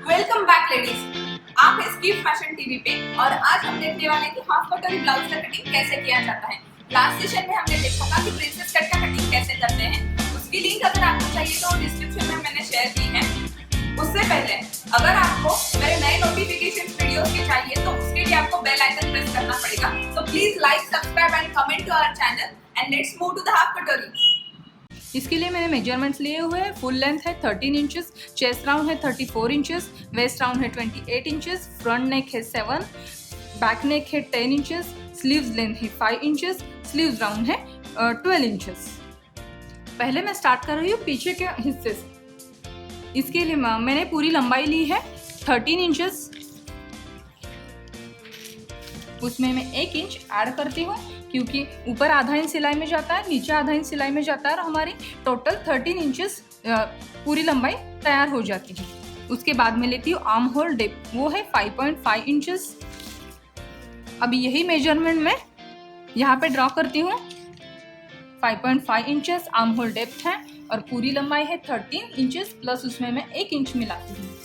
Welcome back ladies, आप हैं skip fashion TV पे और आज हम देखने वाले हैं कि हाफ कटोरी ब्लाउज का कटिंग कैसे किया जाता है। लास्ट सेशन में हमने देखा था कि प्रिंसेस कट का कटिंग कैसे करते हैं। उसकी लिंक अगर आपको चाहिए तो डिस्क्रिप्शन में मैंने शेयर की है। उससे पहले अगर आपको मेरे नए नोटिफिकेशन वीडियोस के चाहिए तो उसके लिए आपको बेल आइकन प्रेस करना पड़ेगा। So please like, subscribe and comment to our channel and let's move to the half कटोरी। इसके लिए मैंने मेजरमेंट्स लिए हुए हैं। फुल लेंथ है 13 इंचेस, चेस्ट राउंड है 34 इंचेस, वेस्ट राउंड है 28 इंचेस, फ्रंट नेक है 7, बैक नेक है 10 इंचेस, स्लीव्स लेंथ है 5 इंचेस, स्लीव्स राउंड है 12 इंचेस। पहले मैं स्टार्ट कर रही हूँ पीछे के हिस्से से। इसके लिए मैंने पूरी लंबाई ली है 13 इंचेस, उसमें मैं 1 इंच ऐड करती हूँ क्योंकि ऊपर आधा इंच सिलाई में जाता है, नीचे आधा इंच सिलाई में जाता है और हमारी टोटल 13 इंचेस पूरी लंबाई तैयार हो जाती है। उसके बाद में लेती हूँ आर्म होल डेप्थ, वो है 5.5 इंचेस। अब यही मेजरमेंट मैं यहाँ पे ड्रॉ करती हूँ। 5.5 इंचेस आर्म होल डेप्थ है और पूरी लंबाई है 13 इंचेस प्लस उसमें मैं 1 इंच मिलाती हूँ।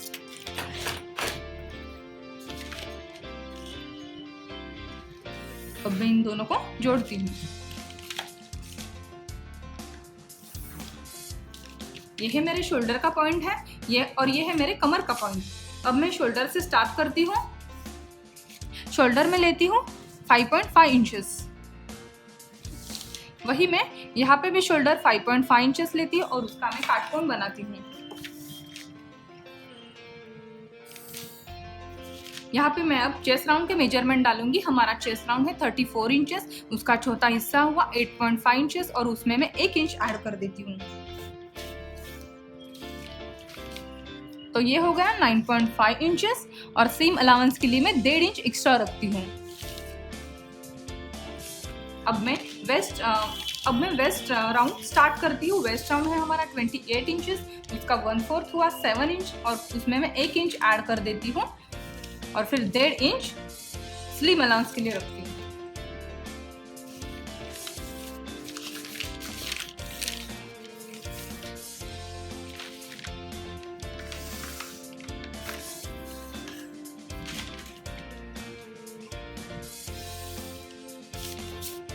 अब मैं इन दोनों को जोड़ती हूँ। ये है मेरे शोल्डर का पॉइंट है ये, और ये है मेरे कमर का पॉइंट। अब मैं शोल्डर से स्टार्ट करती हूँ। शोल्डर में लेती हूँ 5.5 इंचेस। वही मैं यहाँ पे भी शोल्डर 5.5 इंचेस लेती हूँ और उसका मैं काटकोन बनाती हूँ। यहाँ पे मैं अब चेस्ट राउंड के मेजरमेंट डालूंगी। हमारा चेस्ट राउंड है 34 इंचेस, उसका चौथा हिस्सा हुआ 8.5 इंचेस और उसमें मैं 1 इंच ऐड कर देती हूँ। तो ये हो गया 9.5 इंचेस और सीम अलाउंस के लिए मैं 1.5 इंच एक्स्ट्रा रखती हूँ। अब मैं वेस्ट राउंड स्टार्ट करती हूँ। वेस्ट राउंड है हमारा 28 इंचेस, उसका 1/4 हुआ 7 इंच और उसमें मैं 1 इंच ऐड कर देती हूँ और फिर 1.5 इंच स्लीव अलाउंस के लिए रखती हूँ।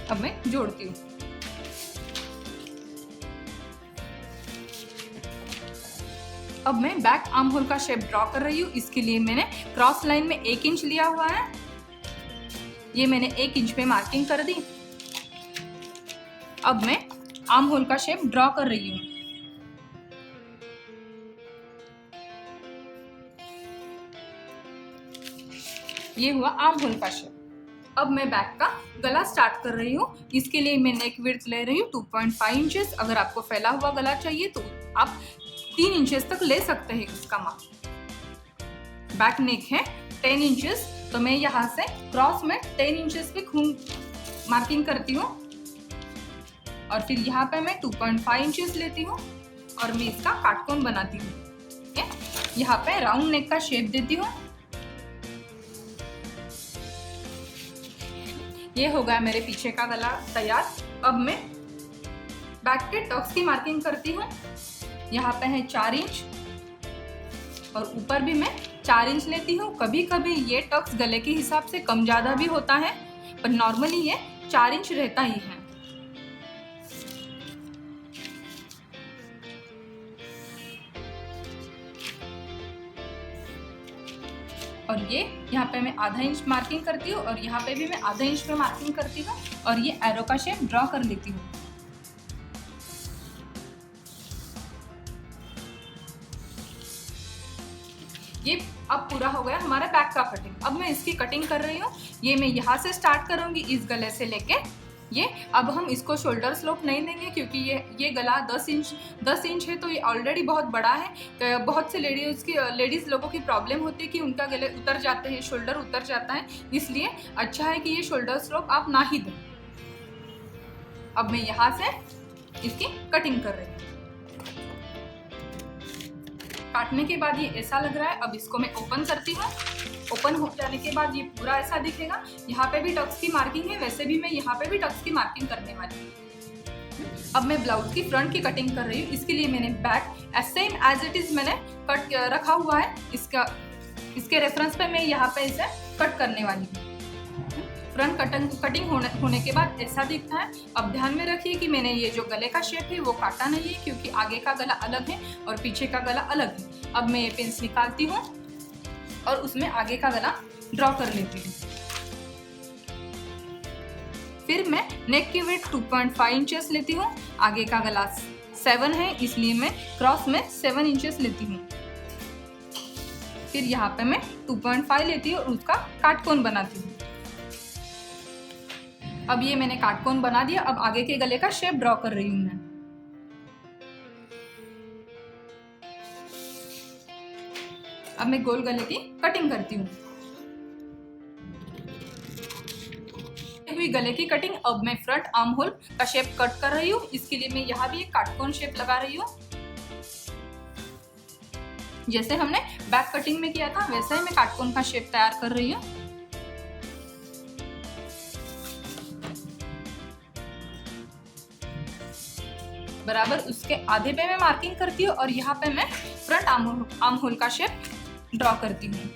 अब मैं जोड़ती हूँ। अब मैं बैक आर्म होल का शेप ड्रॉ कर रही हूँ। इसके लिए मैंने क्रॉस लाइन में 1 इंच लिया हुआ है। ये मैंने 1 इंच पे मार्किंग कर दी। अब मैं आर्म होल का शेप ड्रॉ कर रही हूँ। ये हुआ आर्म होल का शेप। अब मैं बैक का गला स्टार्ट कर रही हूँ। इसके लिए मैं नेक विड्थ ले रही हूँ 2.5 इंचेस। अगर आपको फैला हुआ गला चाहिए तो आप 3 इंचेस तक ले सकते हैं उसका माप। बैक नेक है 10 इंचेस, तो मैं यहाँ से क्रॉस में 10 इंचेस पे खून मार्किंग करती हूँ और फिर यहाँ पे मैं 2.5 इंचेस लेती हूँ और मैं इसका काटकोन बनाती हूँ। ठीक है, यहाँ पे राउंड नेक का शेप देती हूँ। ये हो गया मेरे पीछे का गला तैयार। अब मैं बैक के टक्स की मार्किंग करती हूँ। यहाँ पे है 4 इंच और ऊपर भी मैं 4 इंच लेती हूँ। कभी कभी ये टक्स गले के हिसाब से कम ज़्यादा भी होता है, पर नॉर्मली ये 4 इंच रहता ही है। और ये यहाँ पे मैं आधा इंच मार्किंग करती हूँ और यहाँ पे भी मैं आधा इंच पे मार्किंग करती हूँ और ये एरो का शेप ड्रॉ कर लेती हूँ। ये अब पूरा हो गया हमारा बैक का कटिंग। अब मैं इसकी कटिंग कर रही हूँ। ये मैं यहाँ से स्टार्ट करूँगी, इस गले से लेके ये। अब हम इसको शोल्डर स्लोप नहीं देंगे क्योंकि ये गला 10 इंच है, तो ये ऑलरेडी बहुत बड़ा है। तो बहुत से लेडीज़ लोगों की प्रॉब्लम होती है कि उनका गले उतर जाते हैं, शोल्डर उतर जाता है, इसलिए अच्छा है कि ये शोल्डर स्लोप आप ना ही दें। अब मैं यहाँ से इसकी कटिंग कर रही हूँ। काटने के बाद ये ऐसा लग रहा है। अब इसको मैं ओपन करती हूँ। ओपन हो जाने के बाद ये पूरा ऐसा दिखेगा। यहाँ पे भी टक्स की मार्किंग है, वैसे भी मैं यहाँ पे भी टक्स की मार्किंग करने वाली हूँ। अब मैं ब्लाउज की फ्रंट की कटिंग कर रही हूँ। इसके लिए मैंने back same as it is मैंने कट रखा हुआ है। इसके रेफरेंस पे मैं यहाँ पे इसे कट करने वाली हूँ। फ्रंट कटिंग होने के बाद ऐसा दिखता है। अब ध्यान में रखिए कि मैंने ये जो गले का शेप है वो काटा नहीं है, क्योंकि आगे का गला अलग है और पीछे का गला अलग है। अब मैं ये पिंस निकालती हूँ और उसमें आगे का गला ड्रॉ कर लेती हूँ। फिर मैं नेक की विड्थ 2.5 इंचेस लेती हूँ। आगे का गला 7 है, इसलिए मैं क्रॉस में 7 इंचेस लेती हूँ। फिर यहाँ पे मैं 2.5 लेती हूँ और उसका काटकोन बनाती हूँ। अब ये मैंने काटकोन बना दिया। अब आगे के गले का शेप ड्रॉ कर रही हूँ मैं। अब मैं गोल गले की कटिंग करती हूँ। हुई गले की कटिंग। अब मैं फ्रंट आर्म होल का शेप कट कर रही हूँ। इसके लिए मैं यहाँ भी एक काटकोन शेप लगा रही हूँ। जैसे हमने बैक कटिंग में किया था वैसा ही मैं काटकोन का शेप तैयार कर रही हूँ। बराबर उसके आधे पे मैं मार्किंग करती हूँ और यहाँ पे मैं फ्रंट आर्म होल का शेप ड्रॉ करती हूँ।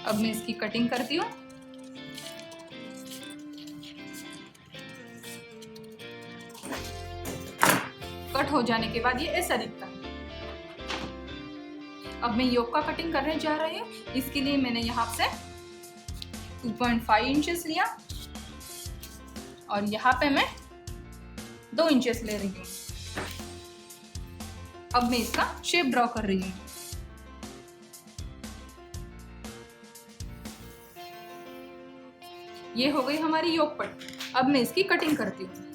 अब मैं इसकी कटिंग करती हूँ। कट हो जाने के बाद ये ऐसा दिखता है। अब मैं योक का कटिंग करने जा रही हूँ। इसके लिए मैंने यहाँ से 2.5 इंचेस लिया और यहाँ पे मैं 2 इंचेस ले रही हूँ। अब मैं इसका शेप ड्रॉ कर रही हूँ। ये हो गई हमारी योक पट्टी। अब मैं इसकी कटिंग करती हूँ।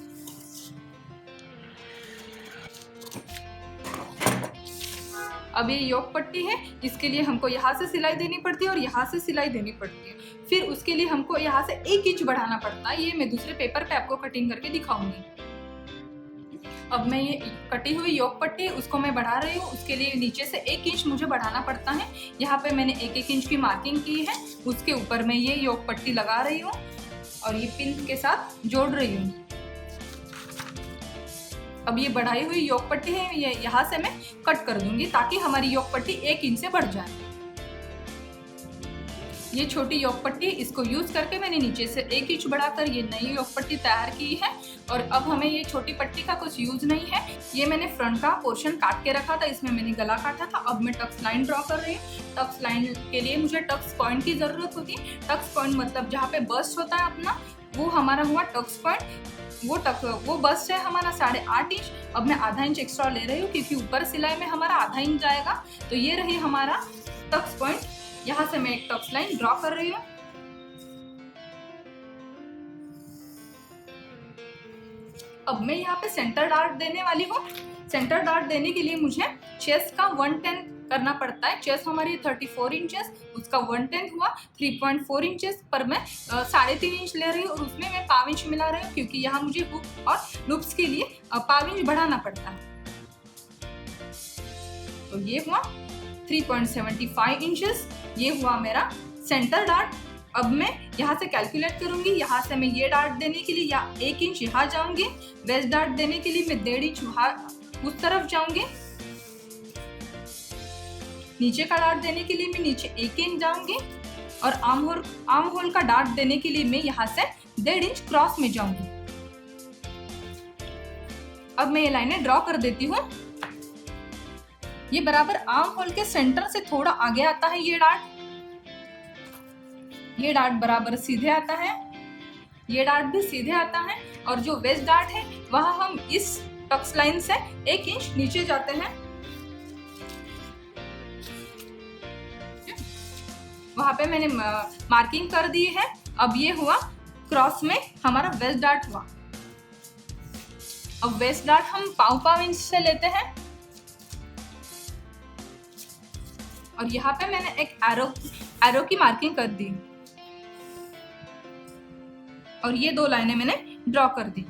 अब ये योक पट्टी है, इसके लिए हमको यहाँ से सिलाई देनी पड़ती है और यहाँ से सिलाई देनी पड़ती है। फिर उसके लिए हमको यहाँ से 1 इंच बढ़ाना पड़ता है। ये मैं दूसरे पेपर पे आपको कटिंग करके दिखाऊंगी। अब मैं ये कटी हुई योक पट्टी उसको मैं बढ़ा रही हूँ। उसके लिए नीचे से 1 इंच मुझे बढ़ाना पड़ता है। यहाँ पे मैंने 1-1 इंच की मार्किंग की है। उसके ऊपर मैं ये योक पट्टी लगा रही हूँ और ये पिन के साथ जोड़ रही हूँ। अब ये बढ़ाई हुई योक पट्टी है, ये यहाँ से मैं कट कर दूंगी ताकि हमारी योक पट्टी 1 इंच से बढ़ जाए। ये छोटी योक पट्टी, इसको यूज करके मैंने नीचे से 1 इंच बढ़ाकर ये नई योक पट्टी तैयार की है। और अब हमें ये छोटी पट्टी का कुछ यूज नहीं है। ये मैंने फ्रंट का पोर्शन काट के रखा था, इसमें मैंने गला काटा था। अब मैं टक्स लाइन ड्रॉ कर रही हूँ। टक्स लाइन के लिए मुझे टक्स पॉइंट की जरूरत होती है। टक्स पॉइंट मतलब जहाँ पे बस्ट होता है अपना, वो हमारा हुआ टक्स पॉइंट। वो बस्ट है हमारा 8.5 इंच। अब मैं आधा इंच एक्स्ट्रा ले रही हूँ क्योंकि ऊपर सिलाई में हमारा आधा इंच जाएगा। तो ये रही हमारा टक्स पॉइंट। यहाँ से मैं एक टक्स लाइन ड्रॉ कर रही हूँ। अब मैं यहाँ पे सेंटर डार्ट देने वाली हूँ। सेंटर डार्ट देने के लिए मुझे चेस्ट का 1/10 करना पड़ता है। चेस्ट हमारी 34 इंचेस, उसका 1/10 हुआ 3.4 इंचेस पर मैं 3.5 इंच ले रही हूँ और उसमें मैं 1/4 इंच मिला रही हूँ क्योंकि यहाँ मुझे हुक और लूप्स के लिए 1/4 इंच बढ़ाना पड़ता है। तो ये हुआ 3.75 इंचेस। ये हुआ मेरा सेंटर डार्ट। अब मैं यहाँ से कैलकुलेट करूंगी। यहाँ से मैं ये डार्ट देने के लिए 1 इंच यहाँ जाऊंगी। वेस्ट डार्ट देने के लिए मैं 1.5 इंच वहाँ उस तरफ जाऊंगी। नीचे का डार्ट देने के लिए मैं नीचे 1 इंच जाऊंगी और आर्म होल का डार्ट देने के लिए मैं यहाँ से 1.5 इंच क्रॉस में जाऊंगी। अब मैं ये लाइनें ड्रॉ कर देती हूँ। ये बराबर आर्म होल के सेंटर से थोड़ा आगे आता है ये डार्ट। ये डार्ट बराबर सीधे आता है, ये डार्ट भी सीधे आता है और जो वेस्ट डार्ट है वह हम इस टक्स लाइन से 1 इंच नीचे जाते हैं। वहां पे मैंने मार्किंग कर दी है। अब ये हुआ क्रॉस में हमारा वेस्ट डार्ट हुआ। अब वेस्ट डार्ट हम 1.5 इंच से लेते हैं और यहाँ पे मैंने एक एरो की मार्किंग कर दी। और ये 2 लाइनें मैंने ड्रॉ कर दी।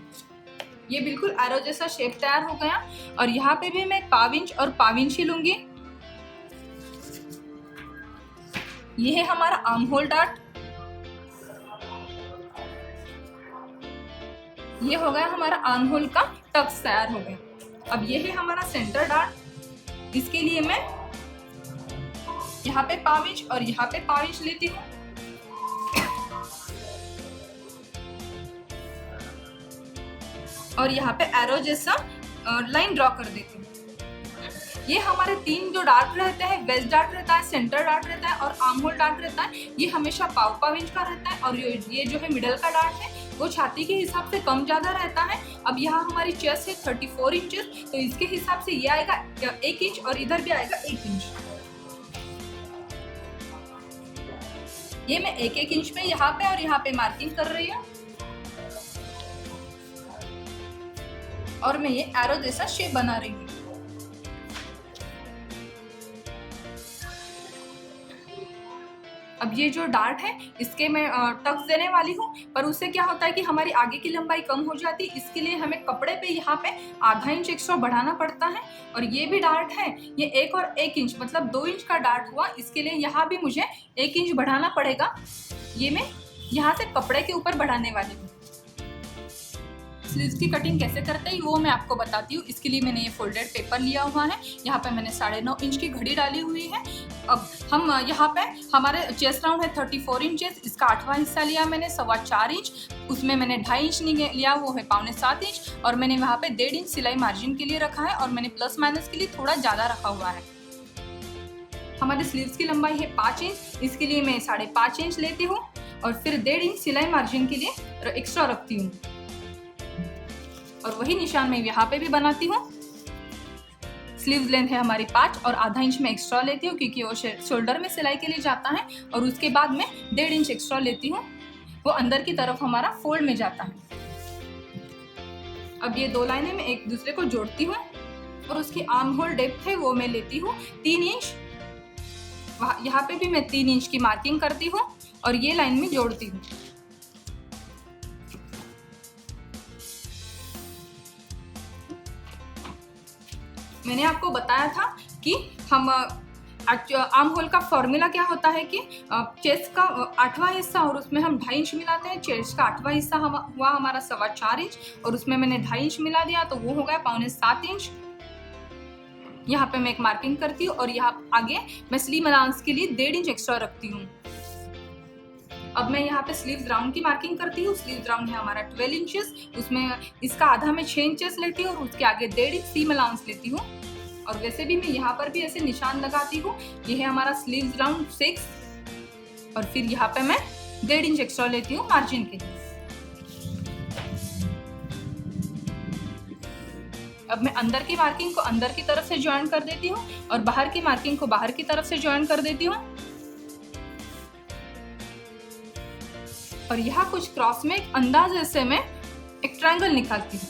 ये बिल्कुल एरो जैसा शेप तैयार हो गया। और यहाँ पे भी मैं पाव इंच और पाव इंच ही लूंगी। ये है हमारा आर्म होल डार्ट। ये हो गया हमारा आर्म होल का टक्स तैयार हो गया। अब ये है हमारा सेंटर डार्ट। इसके लिए मैं यहाँ पे पाव इंच और यहाँ पे पाव इंच लेती हूँ। और यहाँ पे एरो जैसा लाइन ड्रॉ कर देती हूँ। ये हमारे 3 जो डार्ट रहते हैं, वेस्ट डार्ट रहता है, सेंटर डार्ट रहता है और आर्म होल डार्ट रहता है, ये हमेशा पाव इंच का रहता है। और ये जो है मिडल का डार्ट है वो छाती के हिसाब से कम ज़्यादा रहता है। अब यहाँ हमारी चेस्ट है 34 इंचेस, तो इसके हिसाब से ये आएगा 1 इंच और इधर भी आएगा 1 इंच। ये मैं 1-1 इंच में यहाँ पे और यहाँ पे मार्किंग कर रही हूँ। और मैं ये एरो जैसा शेप बना रही हूँ। अब ये जो डार्ट है इसके मैं टक्स देने वाली हूँ, पर उससे क्या होता है कि हमारी आगे की लंबाई कम हो जाती है। इसके लिए हमें कपड़े पे यहाँ पे आधा इंच एक्स्ट्रा बढ़ाना पड़ता है। और ये भी डार्ट है, ये 1 और 1 इंच मतलब 2 इंच का डार्ट हुआ। इसके लिए यहाँ भी मुझे 1 इंच बढ़ाना पड़ेगा। ये मैं यहाँ से कपड़े के ऊपर बढ़ाने वाली हूँ। स्लीव्स की कटिंग कैसे करते हैं वो मैं आपको बताती हूँ। इसके लिए मैंने ये फोल्डेड पेपर लिया हुआ है। यहाँ पे मैंने 9.5 इंच की घड़ी डाली हुई है। अब हम यहाँ पे हमारे चेस्ट राउंड है 34 इंचेस, इसका 8वां हिस्सा लिया मैंने 4.25 इंच, उसमें मैंने 2.5 इंच लिया वो है 6.25 इंच। और मैंने वहाँ पे 1.5 इंच सिलाई मार्जिन के लिए रखा है और मैंने प्लस माइनस के लिए थोड़ा ज़्यादा रखा हुआ है। हमारे स्लीव्स की लंबाई है 5 इंच, इसके लिए मैं 5.5 इंच लेती हूँ और फिर 1.5 इंच सिलाई मार्जिन के लिए एक्स्ट्रा रखती हूँ। और वही निशान मैं यहाँ पे भी बनाती हूँ। स्लीव्स लेंथ है हमारी 5 और आधा इंच में एक्स्ट्रा लेती हूँ क्योंकि वो शोल्डर में सिलाई के लिए जाता है। और उसके बाद मैं 1.5 इंच एक्स्ट्रा लेती हूँ, वो अंदर की तरफ हमारा फोल्ड में जाता है। अब ये 2 लाइनें मैं एक दूसरे को जोड़ती हूँ और उसकी आर्म होल डेप्थ है वो मैं लेती हूँ 3 इंच। यहाँ पे भी मैं 3 इंच की मार्किंग करती हूँ और ये लाइन में जोड़ती हूँ। मैंने आपको बताया था कि हम आर्म होल का फॉर्मूला क्या होता है कि चेस्ट का 8वां हिस्सा और उसमें हम 2.5 इंच मिलाते हैं। चेस्ट का 8वां हिस्सा हुआ हमारा 4.25 इंच और उसमें मैंने 2.5 इंच मिला दिया तो वो हो गया 6.25 इंच। यहाँ पे मैं एक मार्किंग करती हूँ और यहाँ आगे मैं स्लीव अलाउंस के लिए 1.5 इंच एक्स्ट्रा रखती हूँ। अब मैं यहाँ पे स्लीव राउंड की मार्किंग करती हूँ। स्लीव राउंड है हमारा 12 इंचेस, उसमें इसका आधा मैं 6 इंचेस लेती हूँ और उसके आगे 1.5 इंच सीम अलाउंस लेती हूँ। और वैसे भी मैं यहाँ पर भी ऐसे निशान लगाती हूँ। ये है हमारा स्लीव राउंड 6 और फिर यहाँ पे मैं 1.5 इंच एक्स्ट्रा लेती हूँ मार्जिन के लिए। अब मैं अंदर की मार्किंग को अंदर की तरफ से ज्वाइन कर देती हूँ और बाहर की मार्किंग को बाहर की तरफ से ज्वाइन कर देती हूँ। और यहाँ कुछ क्रॉस में एक अंदाजे से मैं एक ट्रायंगल निकालती हूँ।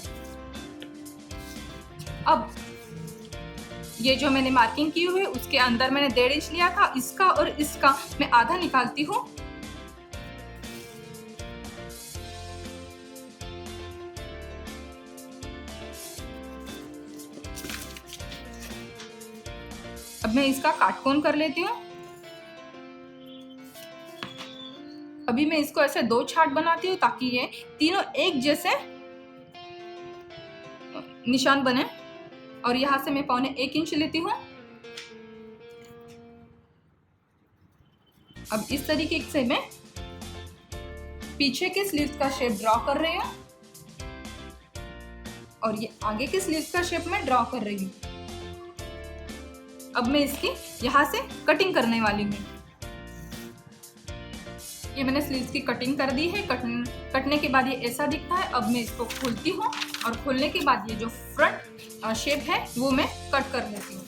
अब ये जो मैंने मार्किंग की हुई है उसके अंदर मैंने 1.5 इंच लिया था, इसका और इसका मैं आधा निकालती हूँ। अब मैं इसका काटकोन कर लेती हूँ। अभी मैं इसको ऐसे 2 छाट बनाती हूँ ताकि ये तीनों एक जैसे निशान बने। और यहाँ से मैं 1.25 इंच लेती हूँ। अब इस तरीके से मैं पीछे के स्लीव्स का शेप ड्रॉ कर रही हूँ और ये आगे के स्लीव्स का शेप मैं ड्रॉ कर रही हूँ। अब मैं इसकी यहाँ से कटिंग करने वाली हूँ। ये मैंने स्लीव्स की कटिंग कर दी है। कटने के बाद ये ऐसा दिखता है। अब मैं इसको खोलती हूँ और खोलने के बाद ये जो फ्रंट शेप है वो मैं कट कर लेती हूँ।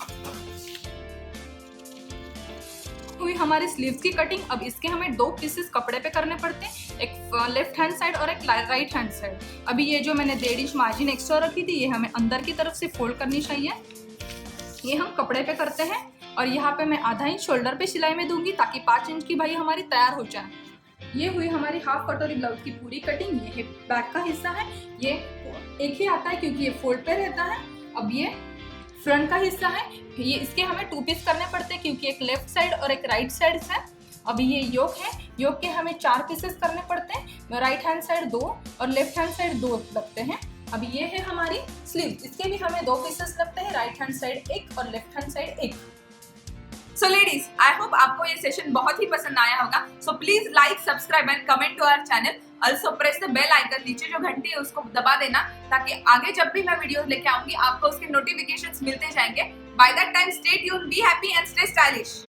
हुई हमारी स्लीव्स की कटिंग। अब इसके हमें 2 पीसेस कपड़े पे करने पड़ते हैं, एक लेफ्ट हैंड साइड और एक राइट हैंड साइड। अभी ये जो मैंने 1.5 इंच मार्जिन एक्स्ट्रा रखी थी ये हमें अंदर की तरफ से फोल्ड करनी चाहिए। ये हम कपड़े पे करते हैं और यहाँ पे मैं आधा इंच शोल्डर पे सिलाई में दूंगी ताकि 5 इंच की भाई हमारी तैयार हो जाए। ये हुई हमारी हाफ कटोरी ब्लाउज की पूरी कटिंग। ये बैक का हिस्सा है, ये एक ही आता है क्योंकि ये फोल्ड पे रहता है। अब ये फ्रंट का हिस्सा है, ये इसके हमें 2 पीस करने पड़ते हैं क्योंकि एक लेफ्ट साइड और एक राइट साइड है। अभी ये योक है, योक के हमें 4 पीसेस करने पड़ते हैं, राइट हैंड साइड 2 और लेफ्ट हैंड साइड 2 लगते हैं। अभी ये है हमारी स्लीव, इसके भी हमें 2 पीसेस लगते हैं, राइट हैंड साइड 1 और left hand side 1। So ladies, I hope आपको ये सेशन बहुत ही पसंद आया होगा। So please like, subscribe and comment to our channel. Also press the bell icon, नीचे जो घंटी है उसको दबा देना ताकि आगे जब भी मैं वीडियो लेके आऊंगी आपको उसके नोटिफिकेशंस मिलते जाएंगे। By that time stay tuned, be happy and stay stylish.